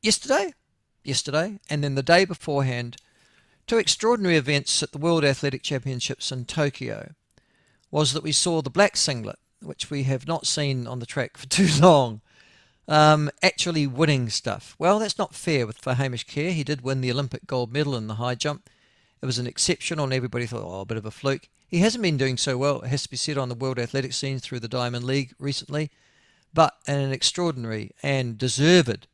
Yesterday, and then the day beforehand, two extraordinary events at the World Athletic Championships in Tokyo was that we saw the black singlet, which we have not seen on the track for too long, actually winning stuff. Well, that's not fair for Hamish Kerr. He did win the Olympic gold medal in the high jump. It was an exceptional, and everybody thought, oh, a bit of a fluke. He hasn't been doing so well, it has to be said, on the World Athletics scene through the Diamond League recently, but in an extraordinary and deserved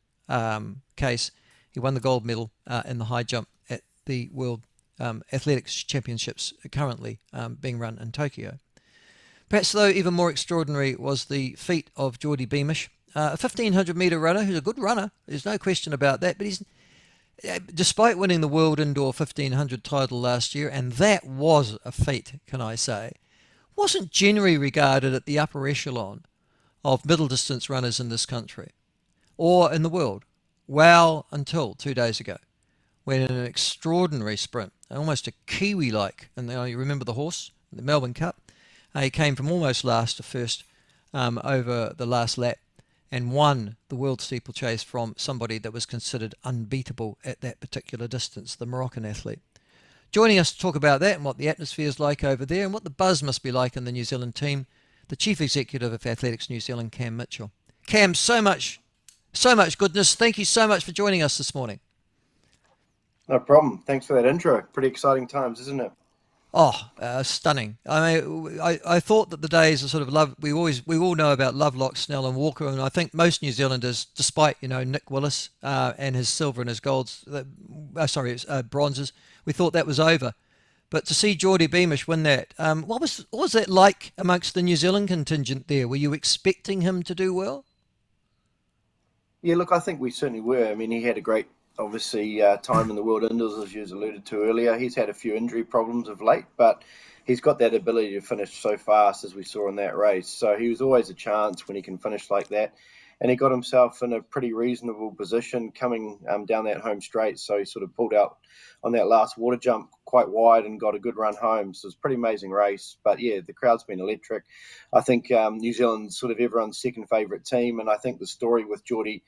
case, he won the gold medal in the high jump at the World Athletics Championships currently being run in Tokyo. Perhaps, though, even more extraordinary was the feat of Jordy Beamish, a 1500 metre runner who's a good runner. There's no question about that. But he's, despite winning the World Indoor 1500 title last year, and that was a feat, can I say, wasn't generally regarded at the upper echelon of middle distance runners in this country or in the world. Well, until 2 days ago, when in an extraordinary sprint, almost a Kiwi-like, and you remember the horse, the Melbourne Cup, he came from almost last to first over the last lap and won the world steeplechase from somebody that was considered unbeatable at that particular distance, the Moroccan athlete. Joining us to talk about that and what the atmosphere is like over there and what the buzz must be like in the New Zealand team, the Chief Executive of Athletics New Zealand, Cam Mitchell. Cam, so much goodness. Thank you so much for joining us this morning. No problem. Thanks for that intro. Pretty exciting times, isn't it? Oh, stunning. I mean, I thought that the days of sort of love, we all know about Lovelock, Snell and Walker, and I think most New Zealanders, despite, Nick Willis and his silver and his golds, bronzes, we thought that was over. But to see Jordy Beamish win that, what was that like amongst the New Zealand contingent there? Were you expecting him to do well? Yeah, look, I think we certainly were. I mean, he had a great, obviously, time in the World Indoors, as you alluded to earlier. He's had a few injury problems of late, but he's got that ability to finish so fast, as we saw in that race. So he was always a chance when he can finish like that. And he got himself in a pretty reasonable position coming down that home straight. So he sort of pulled out on that last water jump quite wide and got a good run home. So it was a pretty amazing race. But yeah, the crowd's been electric. I think New Zealand's sort of everyone's second favourite team. And I think the story with Jordy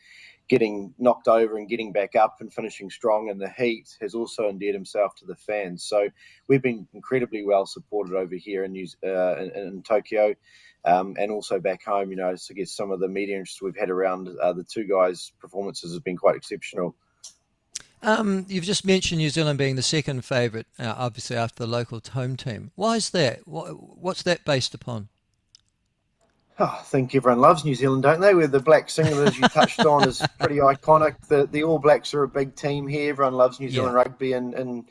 getting knocked over and getting back up and finishing strong in the heat has also endeared himself to the fans. So we've been incredibly well supported over here in Tokyo. And also back home, so I guess some of the media interest we've had around the two guys' performances has been quite exceptional. You've just mentioned New Zealand being the second favourite, obviously after the local home team. Why is that? What's that based upon? Oh, I think everyone loves New Zealand, don't they? Where the black singlet, as you touched on, is pretty iconic. The All Blacks are a big team here. Everyone loves New Zealand rugby in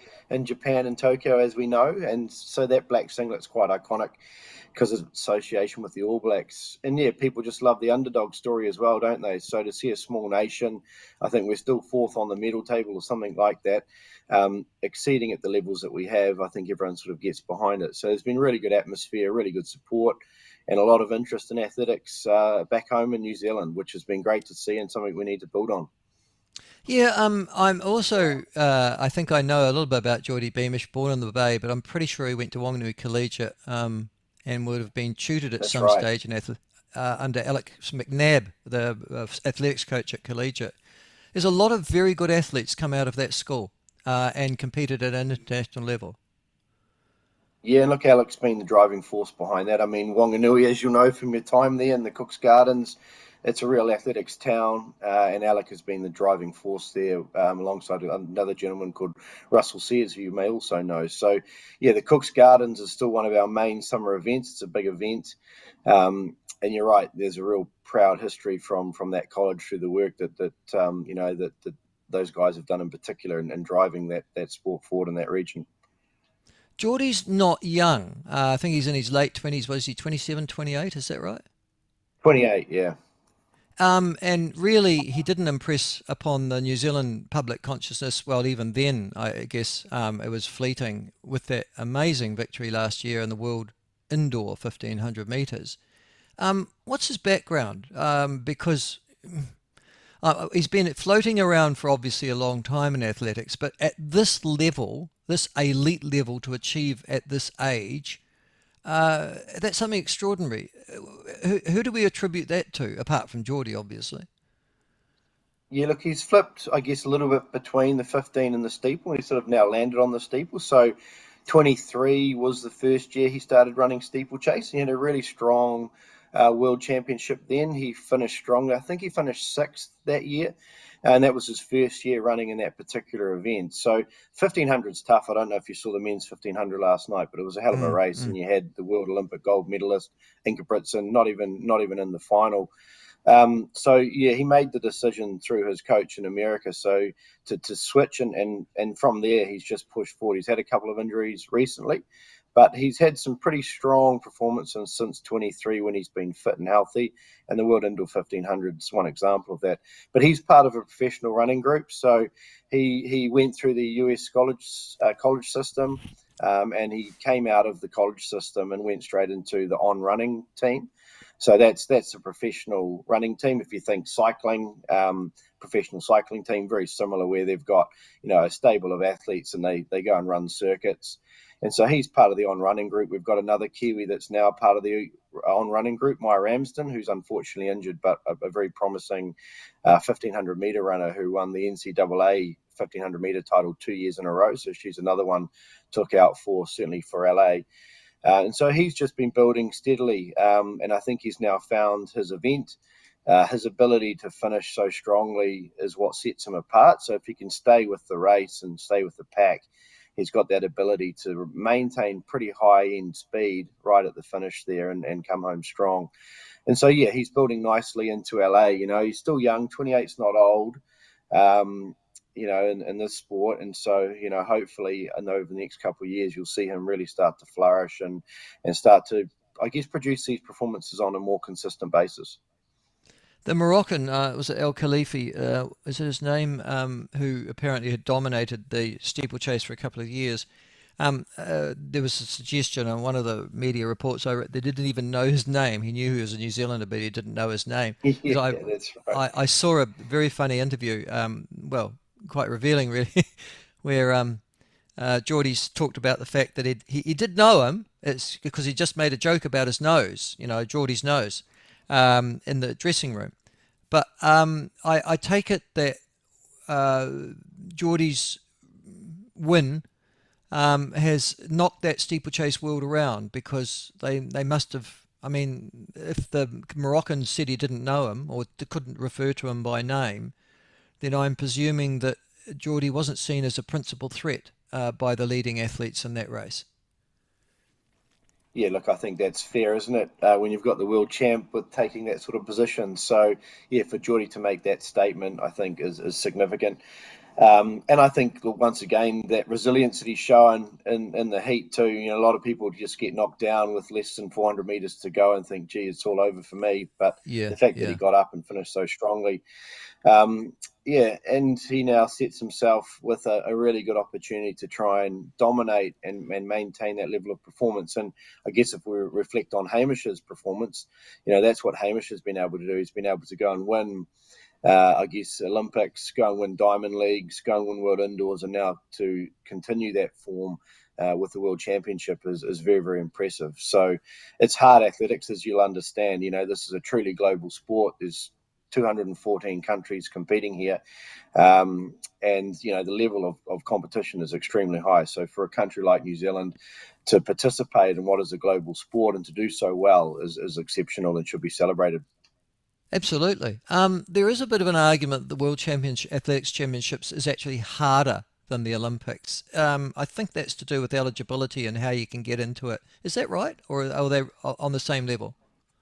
Japan and Tokyo, as we know. And so that black singlet's quite iconic because of association with the All Blacks. And yeah, people just love the underdog story as well, don't they? So to see a small nation, I think we're still fourth on the medal table or something like that, exceeding at the levels that we have, I think everyone sort of gets behind it. So there's been really good atmosphere, really good support, and a lot of interest in athletics back home in New Zealand, which has been great to see and something we need to build on. Yeah, I'm also, I think I know a little bit about Jordy Beamish, born in the Bay, but I'm pretty sure he went to Wanganui Collegiate and would have been tutored at some stage in under Alex McNabb, the athletics coach at Collegiate. There's a lot of very good athletes come out of that school and competed at an international level. Yeah, and look, Alex been the driving force behind that. I mean, Wanganui, as you'll know from your time there in the Cook's Gardens, it's a real athletics town, and Alec has been the driving force there alongside another gentleman called Russell Sears, who you may also know. So, yeah, the Cook's Gardens is still one of our main summer events. It's a big event, and you're right. There's a real proud history from that college through the work that those guys have done in particular in driving that sport forward in that region. Jordy's not young. I think he's in his late 20s. Was he 27, 28? Is that right? 28, yeah. And really, he didn't impress upon the New Zealand public consciousness. Well, even then, I guess it was fleeting with that amazing victory last year in the World Indoor 1500 metres. What's his background? Because he's been floating around for obviously a long time in athletics, but at this level, this elite level to achieve at this age, that's something extraordinary. Who do we attribute that to, apart from Jordy, obviously? Yeah, look, he's flipped, I guess, a little bit between the 15 and the steeple. He's sort of now landed on the steeple. So 23 was the first year he started running steeplechase. He had a really strong world championship then. He finished strongly. I think he finished sixth that year. And that was his first year running in that particular event. So 1500 is tough. I don't know if you saw the men's 1500 last night, but it was a hell of a race. And you had the world Olympic gold medalist, Ingebrigtsen, not even in the final. So yeah, he made the decision through his coach in America. So to switch and from there he's just pushed forward. He's had a couple of injuries recently, but he's had some pretty strong performances since 23 when he's been fit and healthy. And the World Indoor 1500 is one example of that. But he's part of a professional running group. So he went through the US college system, and he came out of the college system and went straight into the on running team. So that's a professional running team. If you think cycling, professional cycling team, very similar, where they've got a stable of athletes and they go and run circuits. And so he's part of the on running group. We've got another Kiwi that's now part of the on running group, Maya Ramsden, who's unfortunately injured, but a very promising 1500 meter runner who won the NCAA 1500 meter title 2 years in a row. So she's another one to look out for, certainly for LA. And so he's just been building steadily, and I think he's now found his event. His ability to finish so strongly is what sets him apart. So if he can stay with the race and stay with the pack, he's got that ability to maintain pretty high-end speed right at the finish there and come home strong. And so, yeah, he's building nicely into LA. He's still young. 28's not old. In this sport. And so, hopefully over the next couple of years, you'll see him really start to flourish and start to, I guess, produce these performances on a more consistent basis. The Moroccan, was it El Khalifi, is it his name, who apparently had dominated the steeplechase for a couple of years. There was a suggestion on one of the media reports I read, they didn't even know his name. He knew he was a New Zealander, but he didn't know his name. Yeah, that's right. I saw a very funny interview, quite revealing really, where Jordy's talked about the fact that he did know him. It's because he just made a joke about his nose, Jordy's nose, in the dressing room. But I take it that Jordy's win has knocked that steeplechase world around, because they must have. I mean, if the Moroccan said he didn't know him or couldn't refer to him by name, then I'm presuming that Jordy wasn't seen as a principal threat by the leading athletes in that race. Yeah, look, I think that's fair, isn't it? When you've got the world champ with taking that sort of position. So, yeah, for Jordy to make that statement, I think is significant. And I think, once again, that resilience that he's shown in the heat too. A lot of people just get knocked down with less than 400 meters to go and think, gee, it's all over for me. But Yeah, the fact that yeah. he got up and finished so strongly, and he now sets himself with a really good opportunity to try and dominate and maintain that level of performance. And I guess if we reflect on Hamish's performance, that's what Hamish has been able to do. He's been able to go and win, I guess, Olympics, go and win Diamond Leagues, go and win World Indoors, and now to continue that form with the World Championship is very, very impressive. So it's hard athletics, as you'll understand. This is a truly global sport. There's 214 countries competing here. And, the level of competition is extremely high. So for a country like New Zealand to participate in what is a global sport and to do so well is exceptional and should be celebrated. Absolutely. There is a bit of an argument that the World Athletics Championships is actually harder than the Olympics. I think that's to do with eligibility and how you can get into it. Is that right? Or are they on the same level?